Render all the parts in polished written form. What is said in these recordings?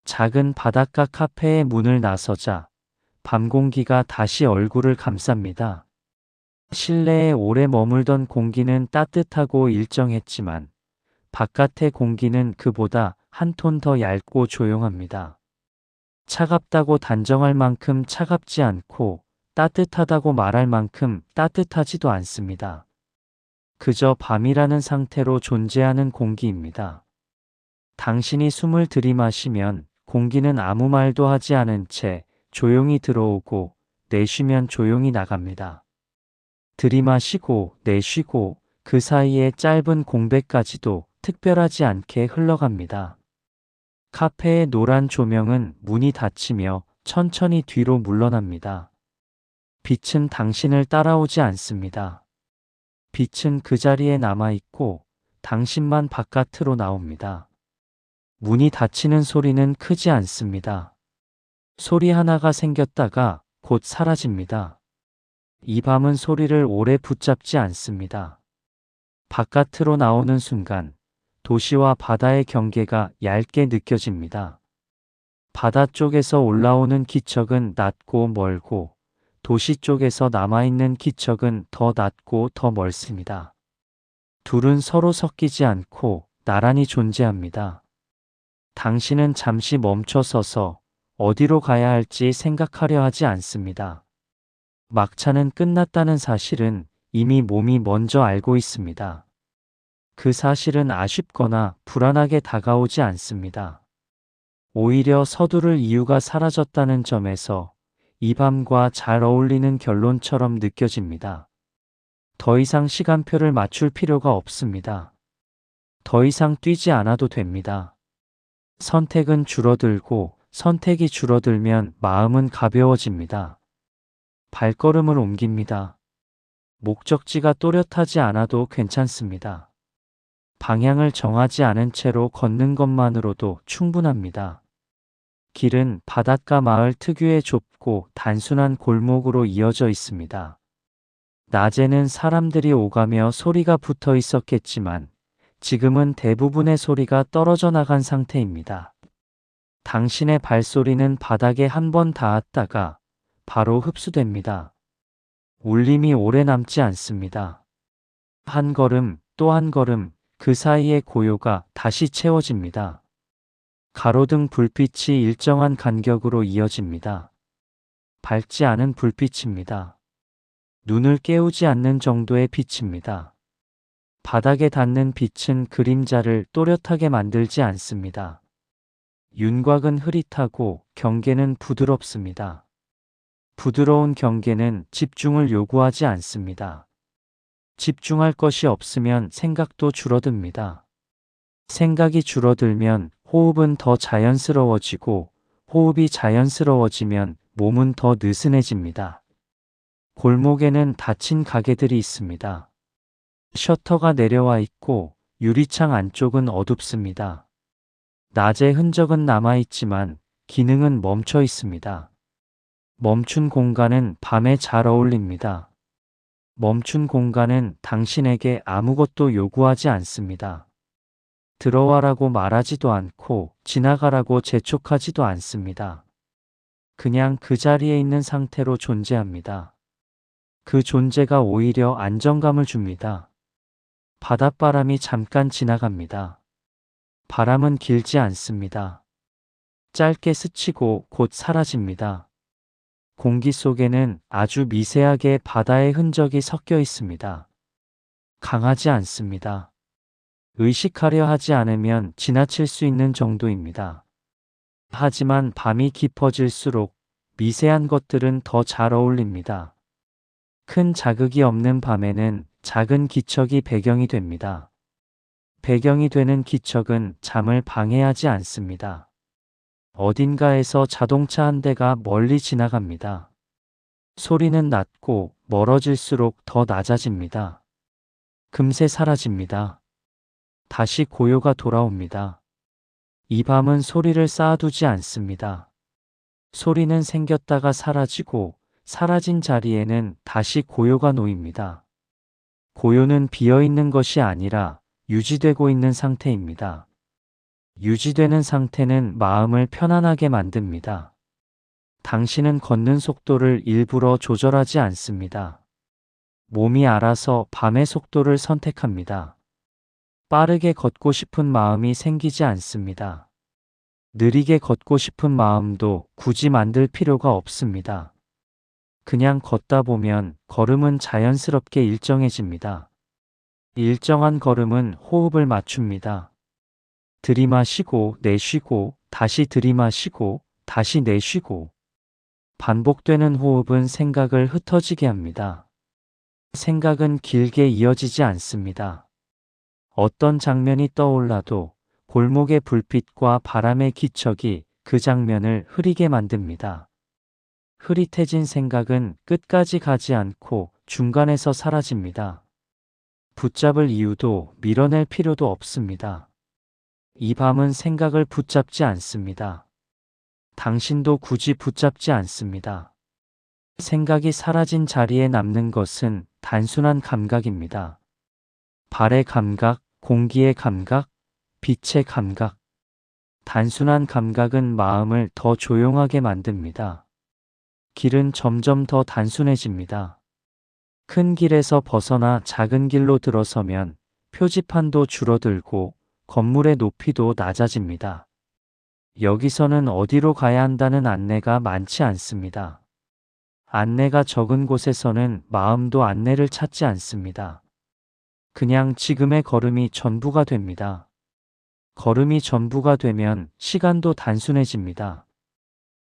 작은 바닷가 카페의 문을 나서자 밤 공기가 다시 얼굴을 감쌉니다. 실내에 오래 머물던 공기는 따뜻하고 일정했지만 바깥의 공기는 그보다 한 톤 더 얇고 조용합니다. 차갑다고 단정할 만큼 차갑지 않고 따뜻하다고 말할 만큼 따뜻하지도 않습니다. 그저 밤이라는 상태로 존재하는 공기입니다. 당신이 숨을 들이마시면 공기는 아무 말도 하지 않은 채 조용히 들어오고 내쉬면 조용히 나갑니다. 들이마시고 내쉬고 그 사이에 짧은 공백까지도 특별하지 않게 흘러갑니다. 카페의 노란 조명은 문이 닫히며 천천히 뒤로 물러납니다. 빛은 당신을 따라오지 않습니다. 빛은 그 자리에 남아있고 당신만 바깥으로 나옵니다. 문이 닫히는 소리는 크지 않습니다. 소리 하나가 생겼다가 곧 사라집니다. 이 밤은 소리를 오래 붙잡지 않습니다. 바깥으로 나오는 순간 도시와 바다의 경계가 얇게 느껴집니다. 바다 쪽에서 올라오는 기척은 낮고 멀고 도시 쪽에서 남아있는 기척은 더 낮고 더 멀습니다. 둘은 서로 섞이지 않고 나란히 존재합니다. 당신은 잠시 멈춰 서서 어디로 가야 할지 생각하려 하지 않습니다. 막차는 끝났다는 사실은 이미 몸이 먼저 알고 있습니다. 그 사실은 아쉽거나 불안하게 다가오지 않습니다. 오히려 서두를 이유가 사라졌다는 점에서 이 밤과 잘 어울리는 결론처럼 느껴집니다. 더 이상 시간표를 맞출 필요가 없습니다. 더 이상 뛰지 않아도 됩니다. 선택은 줄어들고 선택이 줄어들면 마음은 가벼워집니다. 발걸음을 옮깁니다. 목적지가 또렷하지 않아도 괜찮습니다. 방향을 정하지 않은 채로 걷는 것만으로도 충분합니다. 길은 바닷가 마을 특유의 좁고 단순한 골목으로 이어져 있습니다. 낮에는 사람들이 오가며 소리가 붙어 있었겠지만 지금은 대부분의 소리가 떨어져 나간 상태입니다. 당신의 발소리는 바닥에 한 번 닿았다가 바로 흡수됩니다. 울림이 오래 남지 않습니다. 한 걸음 또 한 걸음 그 사이의 고요가 다시 채워집니다. 가로등 불빛이 일정한 간격으로 이어집니다. 밝지 않은 불빛입니다. 눈을 깨우지 않는 정도의 빛입니다. 바닥에 닿는 빛은 그림자를 또렷하게 만들지 않습니다. 윤곽은 흐릿하고 경계는 부드럽습니다. 부드러운 경계는 집중을 요구하지 않습니다. 집중할 것이 없으면 생각도 줄어듭니다. 생각이 줄어들면 호흡은 더 자연스러워지고 호흡이 자연스러워지면 몸은 더 느슨해집니다. 골목에는 닫힌 가게들이 있습니다. 셔터가 내려와 있고 유리창 안쪽은 어둡습니다. 낮의 흔적은 남아있지만 기능은 멈춰 있습니다. 멈춘 공간은 밤에 잘 어울립니다. 멈춘 공간은 당신에게 아무것도 요구하지 않습니다. 들어와라고 말하지도 않고 지나가라고 재촉하지도 않습니다. 그냥 그 자리에 있는 상태로 존재합니다. 그 존재가 오히려 안정감을 줍니다. 바닷바람이 잠깐 지나갑니다. 바람은 길지 않습니다. 짧게 스치고 곧 사라집니다. 공기 속에는 아주 미세하게 바다의 흔적이 섞여 있습니다. 강하지 않습니다. 의식하려 하지 않으면 지나칠 수 있는 정도입니다. 하지만 밤이 깊어질수록 미세한 것들은 더 잘 어울립니다. 큰 자극이 없는 밤에는 작은 기척이 배경이 됩니다. 배경이 되는 기척은 잠을 방해하지 않습니다. 어딘가에서 자동차 한 대가 멀리 지나갑니다. 소리는 낮고 멀어질수록 더 낮아집니다. 금세 사라집니다. 다시 고요가 돌아옵니다. 이 밤은 소리를 쌓아두지 않습니다. 소리는 생겼다가 사라지고 사라진 자리에는 다시 고요가 놓입니다. 고요는 비어있는 것이 아니라 유지되고 있는 상태입니다. 유지되는 상태는 마음을 편안하게 만듭니다. 당신은 걷는 속도를 일부러 조절하지 않습니다. 몸이 알아서 밤의 속도를 선택합니다. 빠르게 걷고 싶은 마음이 생기지 않습니다. 느리게 걷고 싶은 마음도 굳이 만들 필요가 없습니다. 그냥 걷다 보면 걸음은 자연스럽게 일정해집니다. 일정한 걸음은 호흡을 맞춥니다. 들이마시고 내쉬고 다시 들이마시고 다시 내쉬고 반복되는 호흡은 생각을 흩어지게 합니다. 생각은 길게 이어지지 않습니다. 어떤 장면이 떠올라도 골목의 불빛과 바람의 기척이 그 장면을 흐리게 만듭니다. 흐릿해진 생각은 끝까지 가지 않고 중간에서 사라집니다. 붙잡을 이유도 밀어낼 필요도 없습니다. 이 밤은 생각을 붙잡지 않습니다. 당신도 굳이 붙잡지 않습니다. 생각이 사라진 자리에 남는 것은 단순한 감각입니다. 발의 감각, 공기의 감각, 빛의 감각. 단순한 감각은 마음을 더 조용하게 만듭니다. 길은 점점 더 단순해집니다. 큰 길에서 벗어나 작은 길로 들어서면 표지판도 줄어들고 건물의 높이도 낮아집니다. 여기서는 어디로 가야 한다는 안내가 많지 않습니다. 안내가 적은 곳에서는 마음도 안내를 찾지 않습니다. 그냥 지금의 걸음이 전부가 됩니다. 걸음이 전부가 되면 시간도 단순해집니다.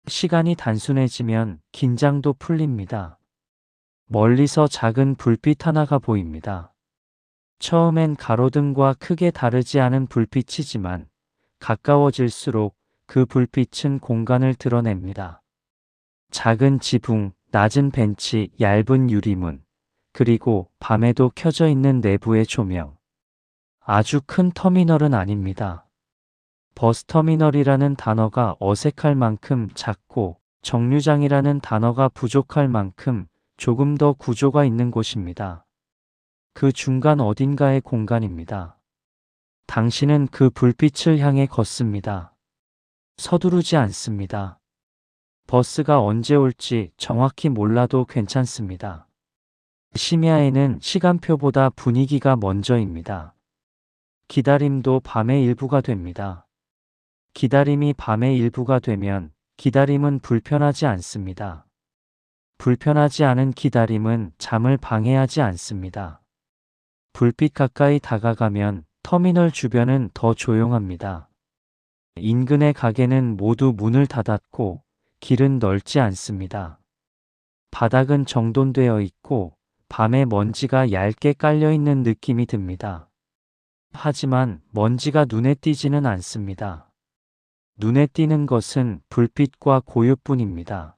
시간이 단순해지면 긴장도 풀립니다. 멀리서 작은 불빛 하나가 보입니다. 처음엔 가로등과 크게 다르지 않은 불빛이지만 가까워질수록 그 불빛은 공간을 드러냅니다. 작은 지붕, 낮은 벤치, 얇은 유리문, 그리고 밤에도 켜져 있는 내부의 조명. 아주 큰 터미널은 아닙니다. 버스터미널이라는 단어가 어색할 만큼 작고 정류장이라는 단어가 부족할 만큼 조금 더 구조가 있는 곳입니다. 그 중간 어딘가의 공간입니다. 당신은 그 불빛을 향해 걷습니다. 서두르지 않습니다. 버스가 언제 올지 정확히 몰라도 괜찮습니다. 심야에는 시간표보다 분위기가 먼저입니다. 기다림도 밤의 일부가 됩니다. 기다림이 밤의 일부가 되면 기다림은 불편하지 않습니다. 불편하지 않은 기다림은 잠을 방해하지 않습니다. 불빛 가까이 다가가면 터미널 주변은 더 조용합니다. 인근의 가게는 모두 문을 닫았고 길은 넓지 않습니다. 바닥은 정돈되어 있고 밤에 먼지가 얇게 깔려 있는 느낌이 듭니다. 하지만 먼지가 눈에 띄지는 않습니다. 눈에 띄는 것은 불빛과 고요뿐입니다.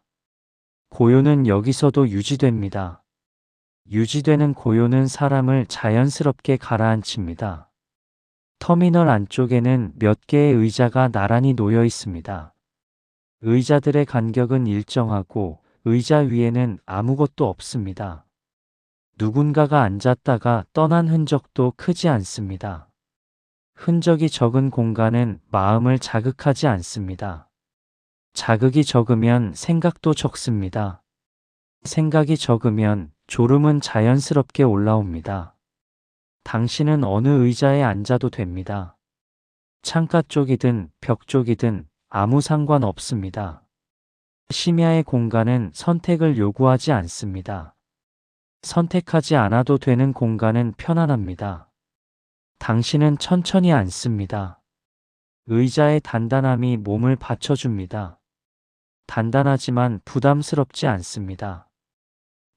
고요는 여기서도 유지됩니다. 유지되는 고요는 사람을 자연스럽게 가라앉힙니다. 터미널 안쪽에는 몇 개의 의자가 나란히 놓여 있습니다. 의자들의 간격은 일정하고 의자 위에는 아무것도 없습니다. 누군가가 앉았다가 떠난 흔적도 크지 않습니다. 흔적이 적은 공간은 마음을 자극하지 않습니다. 자극이 적으면 생각도 적습니다. 생각이 적으면 졸음은 자연스럽게 올라옵니다. 당신은 어느 의자에 앉아도 됩니다. 창가 쪽이든 벽 쪽이든 아무 상관없습니다. 심야의 공간은 선택을 요구하지 않습니다. 선택하지 않아도 되는 공간은 편안합니다. 당신은 천천히 앉습니다. 의자의 단단함이 몸을 받쳐줍니다. 단단하지만 부담스럽지 않습니다.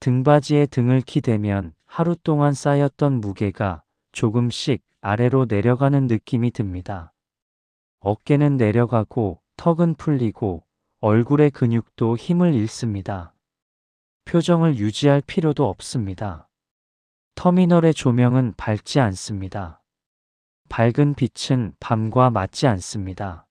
등받이에 등을 기대면 하루 동안 쌓였던 무게가 조금씩 아래로 내려가는 느낌이 듭니다. 어깨는 내려가고 턱은 풀리고 얼굴의 근육도 힘을 잃습니다. 표정을 유지할 필요도 없습니다. 터미널의 조명은 밝지 않습니다. 밝은 빛은 밤과 맞지 않습니다.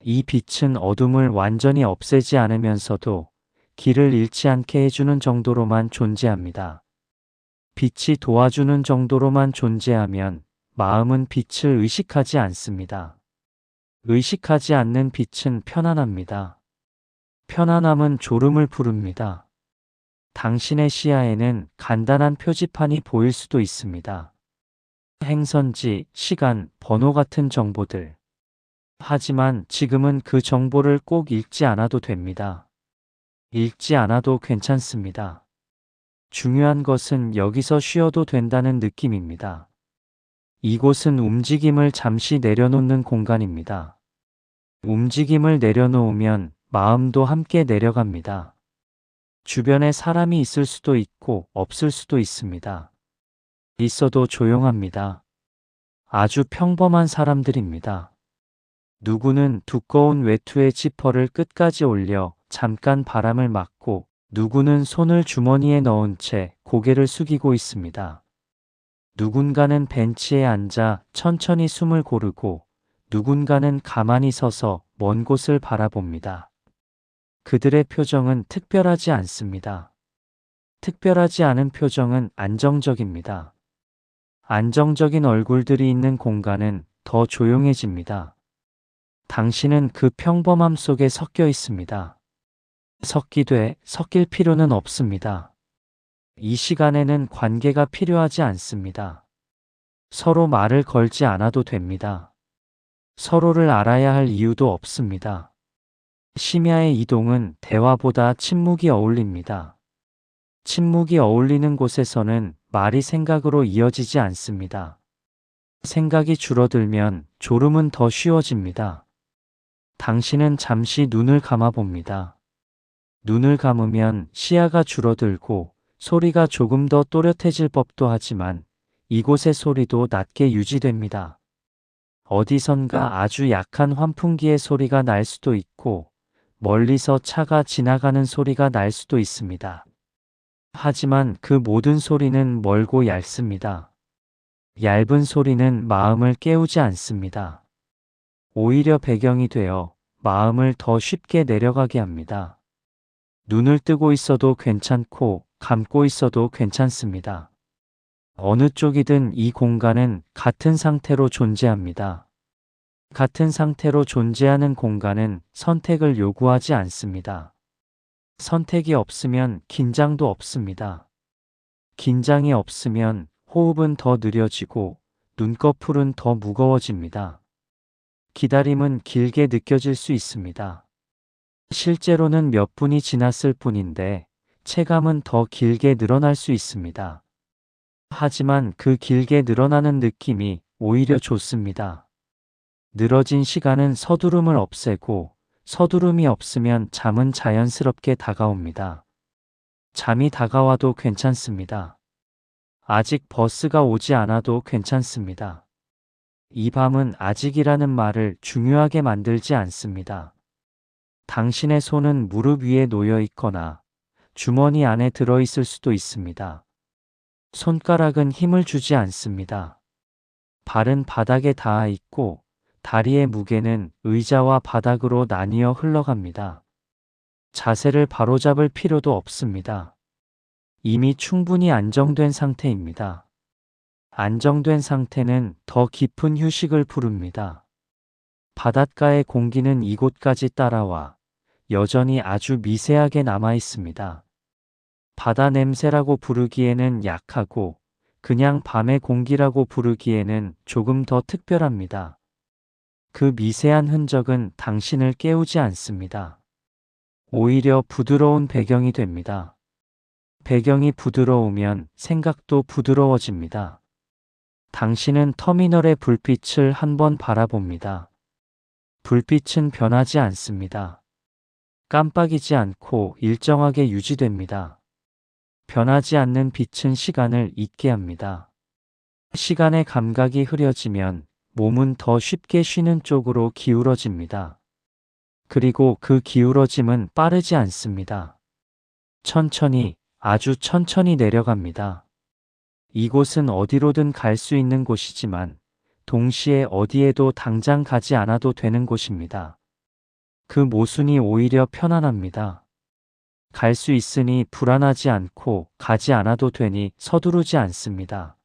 이 빛은 어둠을 완전히 없애지 않으면서도 길을 잃지 않게 해주는 정도로만 존재합니다. 빛이 도와주는 정도로만 존재하면 마음은 빛을 의식하지 않습니다. 의식하지 않는 빛은 편안합니다. 편안함은 졸음을 부릅니다. 당신의 시야에는 간단한 표지판이 보일 수도 있습니다. 행선지, 시간, 번호 같은 정보들. 하지만 지금은 그 정보를 꼭 읽지 않아도 됩니다. 읽지 않아도 괜찮습니다. 중요한 것은 여기서 쉬어도 된다는 느낌입니다. 이곳은 움직임을 잠시 내려놓는 공간입니다. 움직임을 내려놓으면 마음도 함께 내려갑니다. 주변에 사람이 있을 수도 있고 없을 수도 있습니다. 있어도 조용합니다. 아주 평범한 사람들입니다. 누구는 두꺼운 외투의 지퍼를 끝까지 올려 잠깐 바람을 맞고, 누구는 손을 주머니에 넣은 채 고개를 숙이고 있습니다. 누군가는 벤치에 앉아 천천히 숨을 고르고, 누군가는 가만히 서서 먼 곳을 바라봅니다. 그들의 표정은 특별하지 않습니다. 특별하지 않은 표정은 안정적입니다. 안정적인 얼굴들이 있는 공간은 더 조용해집니다. 당신은 그 평범함 속에 섞여 있습니다. 섞이되 섞일 필요는 없습니다. 이 시간에는 관계가 필요하지 않습니다. 서로 말을 걸지 않아도 됩니다. 서로를 알아야 할 이유도 없습니다. 심야의 이동은 대화보다 침묵이 어울립니다. 침묵이 어울리는 곳에서는 말이 생각으로 이어지지 않습니다. 생각이 줄어들면 졸음은 더 쉬워집니다. 당신은 잠시 눈을 감아봅니다. 눈을 감으면 시야가 줄어들고 소리가 조금 더 또렷해질 법도 하지만 이곳의 소리도 낮게 유지됩니다. 어디선가 아주 약한 환풍기의 소리가 날 수도 있고 멀리서 차가 지나가는 소리가 날 수도 있습니다. 하지만 그 모든 소리는 멀고 얇습니다. 얇은 소리는 마음을 깨우지 않습니다. 오히려 배경이 되어 마음을 더 쉽게 내려가게 합니다. 눈을 뜨고 있어도 괜찮고 감고 있어도 괜찮습니다. 어느 쪽이든 이 공간은 같은 상태로 존재합니다. 같은 상태로 존재하는 공간은 선택을 요구하지 않습니다. 선택이 없으면 긴장도 없습니다. 긴장이 없으면 호흡은 더 느려지고 눈꺼풀은 더 무거워집니다. 기다림은 길게 느껴질 수 있습니다. 실제로는 몇 분이 지났을 뿐인데 체감은 더 길게 늘어날 수 있습니다. 하지만 그 길게 늘어나는 느낌이 오히려 좋습니다. 늘어진 시간은 서두름을 없애고 서두름이 없으면 잠은 자연스럽게 다가옵니다. 잠이 다가와도 괜찮습니다. 아직 버스가 오지 않아도 괜찮습니다. 이 밤은 아직이라는 말을 중요하게 만들지 않습니다. 당신의 손은 무릎 위에 놓여 있거나 주머니 안에 들어 있을 수도 있습니다. 손가락은 힘을 주지 않습니다. 발은 바닥에 닿아 있고 다리의 무게는 의자와 바닥으로 나뉘어 흘러갑니다. 자세를 바로잡을 필요도 없습니다. 이미 충분히 안정된 상태입니다. 안정된 상태는 더 깊은 휴식을 부릅니다. 바닷가의 공기는 이곳까지 따라와 여전히 아주 미세하게 남아 있습니다. 바다 냄새라고 부르기에는 약하고 그냥 밤의 공기라고 부르기에는 조금 더 특별합니다. 그 미세한 흔적은 당신을 깨우지 않습니다. 오히려 부드러운 배경이 됩니다. 배경이 부드러우면 생각도 부드러워집니다. 당신은 터미널의 불빛을 한번 바라봅니다. 불빛은 변하지 않습니다. 깜빡이지 않고 일정하게 유지됩니다. 변하지 않는 빛은 시간을 잊게 합니다. 시간의 감각이 흐려지면 몸은 더 쉽게 쉬는 쪽으로 기울어집니다. 그리고 그 기울어짐은 빠르지 않습니다. 천천히, 아주 천천히 내려갑니다. 이곳은 어디로든 갈 수 있는 곳이지만 동시에 어디에도 당장 가지 않아도 되는 곳입니다. 그 모순이 오히려 편안합니다. 갈 수 있으니 불안하지 않고 가지 않아도 되니 서두르지 않습니다.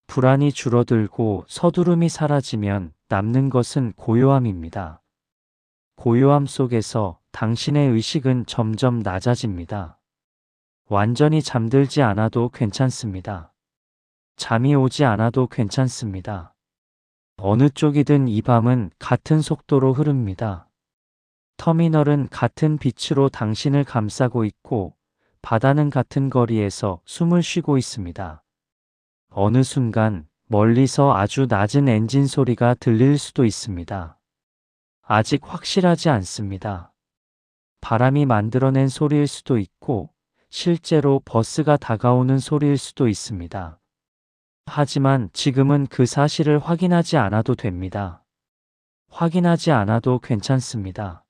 불안이 줄어들고 서두름이 사라지면 남는 것은 고요함입니다. 고요함 속에서 당신의 의식은 점점 낮아집니다. 완전히 잠들지 않아도 괜찮습니다. 잠이 오지 않아도 괜찮습니다. 어느 쪽이든 이 밤은 같은 속도로 흐릅니다. 터미널은 같은 빛으로 당신을 감싸고 있고 바다는 같은 거리에서 숨을 쉬고 있습니다. 어느 순간 멀리서 아주 낮은 엔진 소리가 들릴 수도 있습니다. 아직 확실하지 않습니다. 바람이 만들어낸 소리일 수도 있고 실제로 버스가 다가오는 소리일 수도 있습니다. 하지만 지금은 그 사실을 확인하지 않아도 됩니다. 확인하지 않아도 괜찮습니다.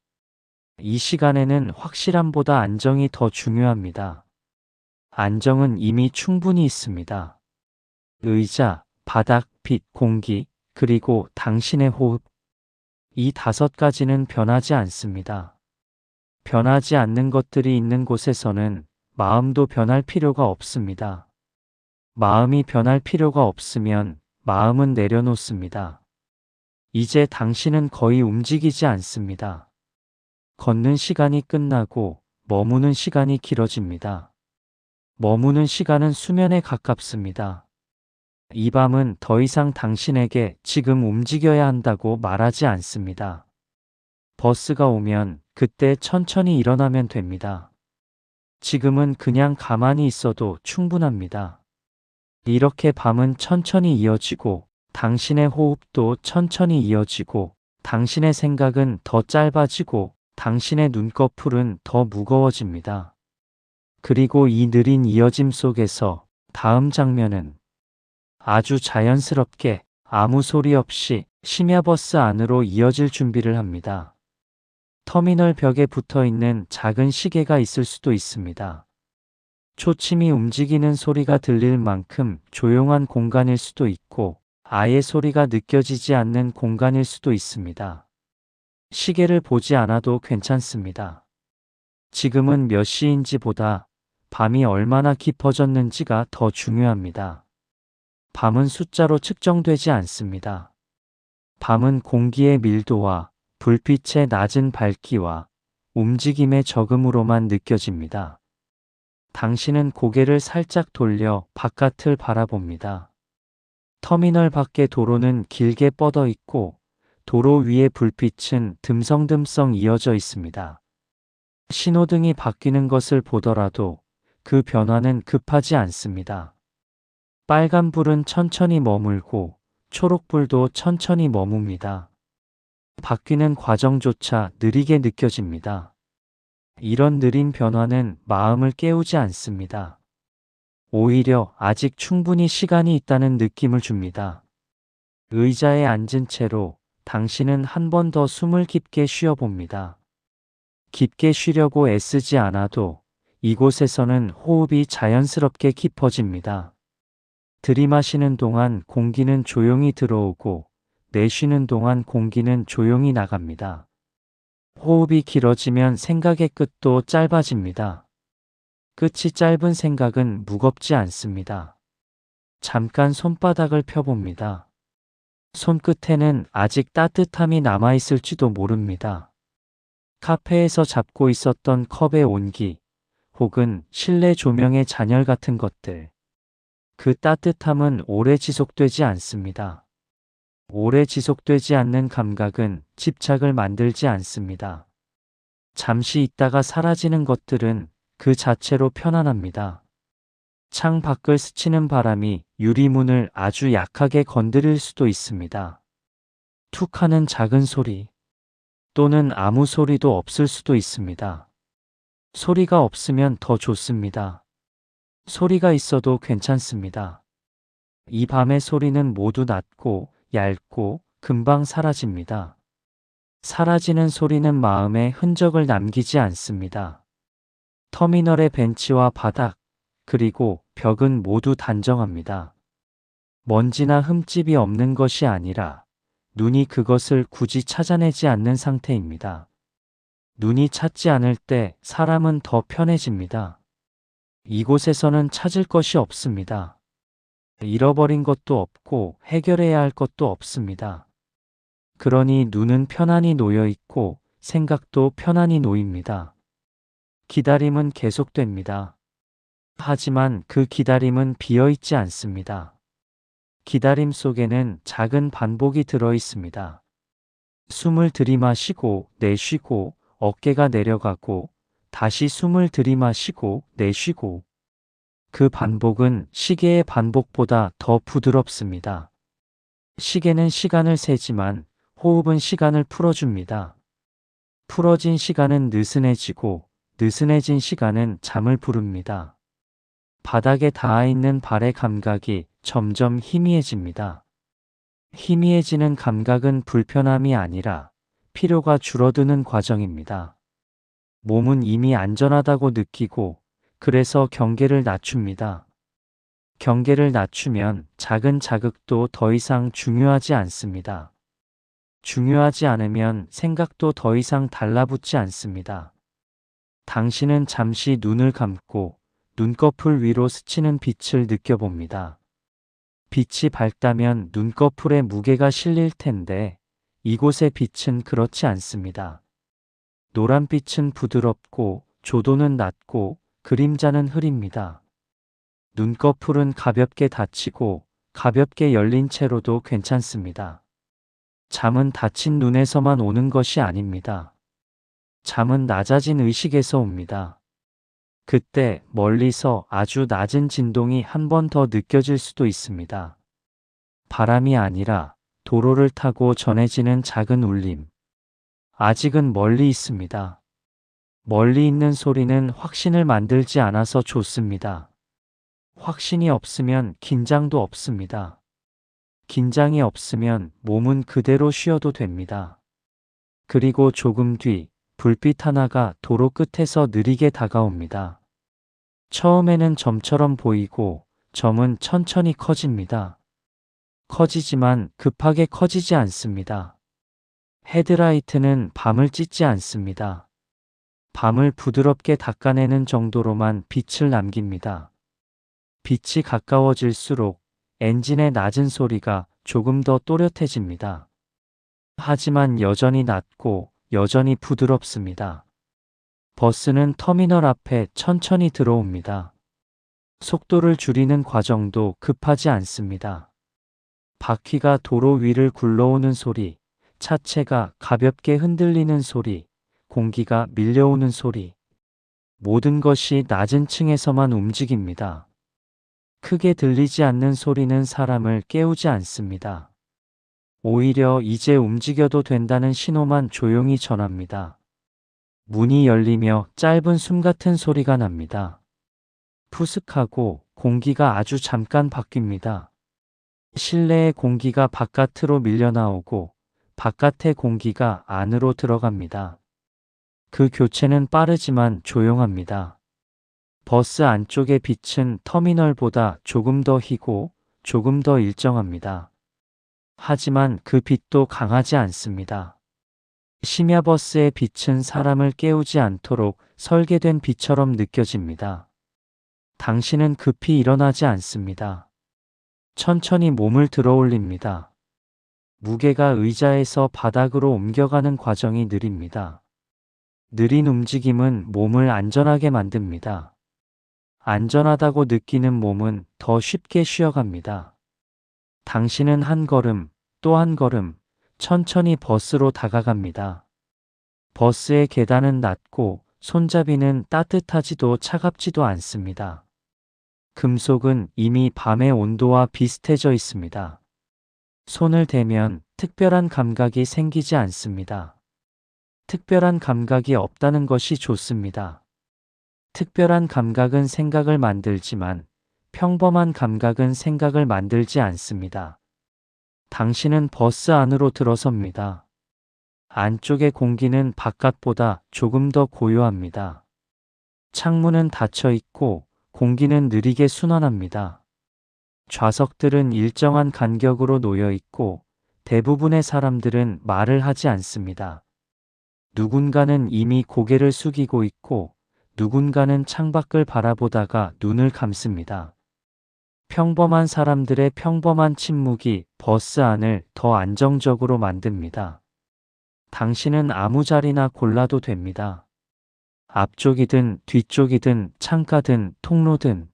이 시간에는 확실함보다 안정이 더 중요합니다. 안정은 이미 충분히 있습니다. 의자, 바닥, 빛, 공기, 그리고 당신의 호흡. 이 5가지는 변하지 않습니다. 변하지 않는 것들이 있는 곳에서는 마음도 변할 필요가 없습니다. 마음이 변할 필요가 없으면 마음은 내려놓습니다. 이제 당신은 거의 움직이지 않습니다. 걷는 시간이 끝나고 머무는 시간이 길어집니다. 머무는 시간은 수면에 가깝습니다. 이 밤은 더 이상 당신에게 지금 움직여야 한다고 말하지 않습니다. 버스가 오면 그때 천천히 일어나면 됩니다. 지금은 그냥 가만히 있어도 충분합니다. 이렇게 밤은 천천히 이어지고 당신의 호흡도 천천히 이어지고 당신의 생각은 더 짧아지고 당신의 눈꺼풀은 더 무거워집니다. 그리고 이 느린 이어짐 속에서 다음 장면은 아주 자연스럽게 아무 소리 없이 심야버스 안으로 이어질 준비를 합니다. 터미널 벽에 붙어 있는 작은 시계가 있을 수도 있습니다. 초침이 움직이는 소리가 들릴 만큼 조용한 공간일 수도 있고 아예 소리가 느껴지지 않는 공간일 수도 있습니다. 시계를 보지 않아도 괜찮습니다. 지금은 몇 시인지보다 밤이 얼마나 깊어졌는지가 더 중요합니다. 밤은 숫자로 측정되지 않습니다. 밤은 공기의 밀도와 불빛의 낮은 밝기와 움직임의 적음으로만 느껴집니다. 당신은 고개를 살짝 돌려 바깥을 바라봅니다. 터미널 밖의 도로는 길게 뻗어 있고 도로 위의 불빛은 듬성듬성 이어져 있습니다. 신호등이 바뀌는 것을 보더라도 그 변화는 급하지 않습니다. 빨간불은 천천히 머물고 초록불도 천천히 머뭅니다. 바뀌는 과정조차 느리게 느껴집니다. 이런 느린 변화는 마음을 깨우지 않습니다. 오히려 아직 충분히 시간이 있다는 느낌을 줍니다. 의자에 앉은 채로 당신은 한 번 더 숨을 깊게 쉬어봅니다. 깊게 쉬려고 애쓰지 않아도 이곳에서는 호흡이 자연스럽게 깊어집니다. 들이마시는 동안 공기는 조용히 들어오고 내쉬는 동안 공기는 조용히 나갑니다. 호흡이 길어지면 생각의 끝도 짧아집니다. 끝이 짧은 생각은 무겁지 않습니다. 잠깐 손바닥을 펴봅니다. 손끝에는 아직 따뜻함이 남아있을지도 모릅니다. 카페에서 잡고 있었던 컵의 온기, 혹은 실내 조명의 잔열 같은 것들. 그 따뜻함은 오래 지속되지 않습니다. 오래 지속되지 않는 감각은 집착을 만들지 않습니다. 잠시 있다가 사라지는 것들은 그 자체로 편안합니다. 창 밖을 스치는 바람이 유리문을 아주 약하게 건드릴 수도 있습니다. 툭 하는 작은 소리, 또는 아무 소리도 없을 수도 있습니다. 소리가 없으면 더 좋습니다. 소리가 있어도 괜찮습니다. 이 밤의 소리는 모두 낮고 얇고 금방 사라집니다. 사라지는 소리는 마음에 흔적을 남기지 않습니다. 터미널의 벤치와 바닥, 그리고 벽은 모두 단정합니다. 먼지나 흠집이 없는 것이 아니라 눈이 그것을 굳이 찾아내지 않는 상태입니다. 눈이 찾지 않을 때 사람은 더 편해집니다. 이곳에서는 찾을 것이 없습니다. 잃어버린 것도 없고 해결해야 할 것도 없습니다. 그러니 눈은 편안히 놓여 있고 생각도 편안히 놓입니다. 기다림은 계속됩니다. 하지만 그 기다림은 비어 있지 않습니다. 기다림 속에는 작은 반복이 들어 있습니다. 숨을 들이마시고 내쉬고 어깨가 내려가고 다시 숨을 들이마시고 내쉬고 그 반복은 시계의 반복보다 더 부드럽습니다. 시계는 시간을 세지만 호흡은 시간을 풀어줍니다. 풀어진 시간은 느슨해지고 느슨해진 시간은 잠을 부릅니다. 바닥에 닿아 있는 발의 감각이 점점 희미해집니다. 희미해지는 감각은 불편함이 아니라 피로가 줄어드는 과정입니다. 몸은 이미 안전하다고 느끼고 그래서 경계를 낮춥니다. 경계를 낮추면 작은 자극도 더 이상 중요하지 않습니다. 중요하지 않으면 생각도 더 이상 달라붙지 않습니다. 당신은 잠시 눈을 감고 눈꺼풀 위로 스치는 빛을 느껴봅니다. 빛이 밝다면 눈꺼풀에 무게가 실릴 텐데 이곳의 빛은 그렇지 않습니다. 노란빛은 부드럽고 조도는 낮고 그림자는 흐립니다. 눈꺼풀은 가볍게 닫히고 가볍게 열린 채로도 괜찮습니다. 잠은 닫힌 눈에서만 오는 것이 아닙니다. 잠은 낮아진 의식에서 옵니다. 그때 멀리서 아주 낮은 진동이 한 번 더 느껴질 수도 있습니다. 바람이 아니라 도로를 타고 전해지는 작은 울림. 아직은 멀리 있습니다. 멀리 있는 소리는 확신을 만들지 않아서 좋습니다. 확신이 없으면 긴장도 없습니다. 긴장이 없으면 몸은 그대로 쉬어도 됩니다. 그리고 조금 뒤 불빛 하나가 도로 끝에서 느리게 다가옵니다. 처음에는 점처럼 보이고 점은 천천히 커집니다. 커지지만 급하게 커지지 않습니다. 헤드라이트는 밤을 찢지 않습니다. 밤을 부드럽게 닦아내는 정도로만 빛을 남깁니다. 빛이 가까워질수록 엔진의 낮은 소리가 조금 더 또렷해집니다. 하지만 여전히 낮고 여전히 부드럽습니다. 버스는 터미널 앞에 천천히 들어옵니다. 속도를 줄이는 과정도 급하지 않습니다. 바퀴가 도로 위를 굴러오는 소리, 차체가 가볍게 흔들리는 소리, 공기가 밀려오는 소리. 모든 것이 낮은 층에서만 움직입니다. 크게 들리지 않는 소리는 사람을 깨우지 않습니다. 오히려 이제 움직여도 된다는 신호만 조용히 전합니다. 문이 열리며 짧은 숨 같은 소리가 납니다. 푸슥하고 공기가 아주 잠깐 바뀝니다. 실내의 공기가 바깥으로 밀려나오고 바깥의 공기가 안으로 들어갑니다. 그 교체는 빠르지만 조용합니다. 버스 안쪽의 빛은 터미널보다 조금 더 희고 조금 더 일정합니다. 하지만 그 빛도 강하지 않습니다. 심야버스의 빛은 사람을 깨우지 않도록 설계된 빛처럼 느껴집니다. 당신은 급히 일어나지 않습니다. 천천히 몸을 들어 올립니다. 무게가 의자에서 바닥으로 옮겨가는 과정이 느립니다. 느린 움직임은 몸을 안전하게 만듭니다. 안전하다고 느끼는 몸은 더 쉽게 쉬어갑니다. 당신은 한 걸음, 또 한 걸음, 천천히 버스로 다가갑니다. 버스의 계단은 낮고 손잡이는 따뜻하지도 차갑지도 않습니다. 금속은 이미 밤의 온도와 비슷해져 있습니다. 손을 대면 특별한 감각이 생기지 않습니다. 특별한 감각이 없다는 것이 좋습니다. 특별한 감각은 생각을 만들지만 평범한 감각은 생각을 만들지 않습니다. 당신은 버스 안으로 들어섭니다. 안쪽의 공기는 바깥보다 조금 더 고요합니다. 창문은 닫혀 있고 공기는 느리게 순환합니다. 좌석들은 일정한 간격으로 놓여 있고 대부분의 사람들은 말을 하지 않습니다. 누군가는 이미 고개를 숙이고 있고 누군가는 창밖을 바라보다가 눈을 감습니다. 평범한 사람들의 평범한 침묵이 버스 안을 더 안정적으로 만듭니다. 당신은 아무 자리나 골라도 됩니다. 앞쪽이든 뒤쪽이든 창가든 통로든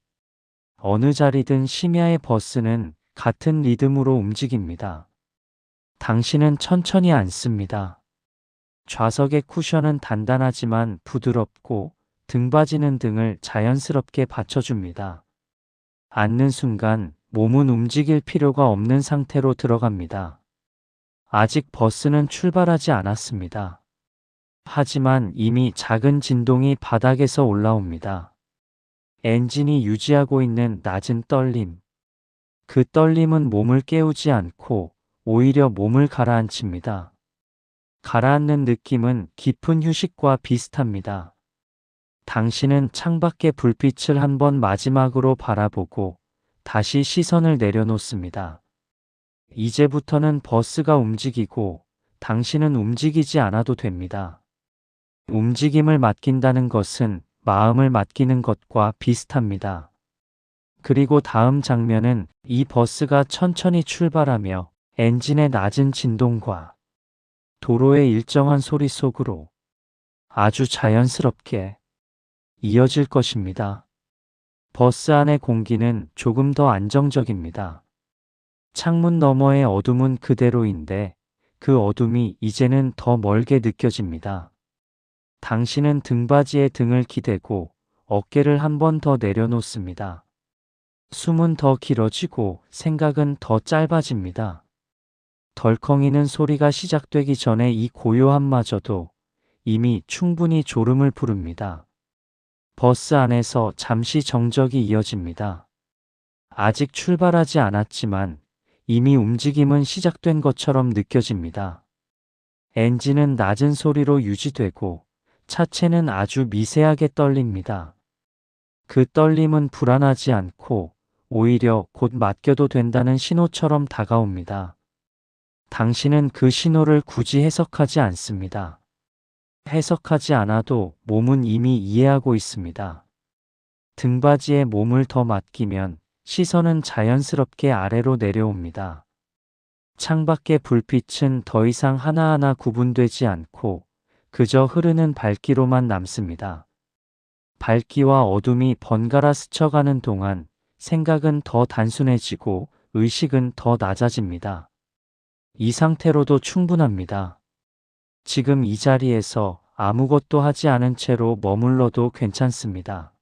어느 자리든 심야의 버스는 같은 리듬으로 움직입니다. 당신은 천천히 앉습니다. 좌석의 쿠션은 단단하지만 부드럽고 등받이는 등을 자연스럽게 받쳐줍니다. 앉는 순간 몸은 움직일 필요가 없는 상태로 들어갑니다. 아직 버스는 출발하지 않았습니다. 하지만 이미 작은 진동이 바닥에서 올라옵니다. 엔진이 유지하고 있는 낮은 떨림. 그 떨림은 몸을 깨우지 않고 오히려 몸을 가라앉힙니다. 가라앉는 느낌은 깊은 휴식과 비슷합니다. 당신은 창밖의 불빛을 한번 마지막으로 바라보고 다시 시선을 내려놓습니다. 이제부터는 버스가 움직이고 당신은 움직이지 않아도 됩니다. 움직임을 맡긴다는 것은 마음을 맡기는 것과 비슷합니다. 그리고 다음 장면은 이 버스가 천천히 출발하며 엔진의 낮은 진동과 도로의 일정한 소리 속으로 아주 자연스럽게 이어질 것입니다. 버스 안의 공기는 조금 더 안정적입니다. 창문 너머의 어둠은 그대로인데 그 어둠이 이제는 더 멀게 느껴집니다. 당신은 등받이에 등을 기대고 어깨를 한 번 더 내려놓습니다. 숨은 더 길어지고 생각은 더 짧아집니다. 덜컹이는 소리가 시작되기 전에 이 고요함마저도 이미 충분히 졸음을 부릅니다. 버스 안에서 잠시 정적이 이어집니다. 아직 출발하지 않았지만 이미 움직임은 시작된 것처럼 느껴집니다. 엔진은 낮은 소리로 유지되고 차체는 아주 미세하게 떨립니다. 그 떨림은 불안하지 않고 오히려 곧 맡겨도 된다는 신호처럼 다가옵니다. 당신은 그 신호를 굳이 해석하지 않습니다. 해석하지 않아도 몸은 이미 이해하고 있습니다. 등받이에 몸을 더 맡기면 시선은 자연스럽게 아래로 내려옵니다. 창밖의 불빛은 더 이상 하나하나 구분되지 않고 그저 흐르는 밝기로만 남습니다. 밝기와 어둠이 번갈아 스쳐가는 동안 생각은 더 단순해지고 의식은 더 낮아집니다. 이 상태로도 충분합니다. 지금 이 자리에서 아무것도 하지 않은 채로 머물러도 괜찮습니다.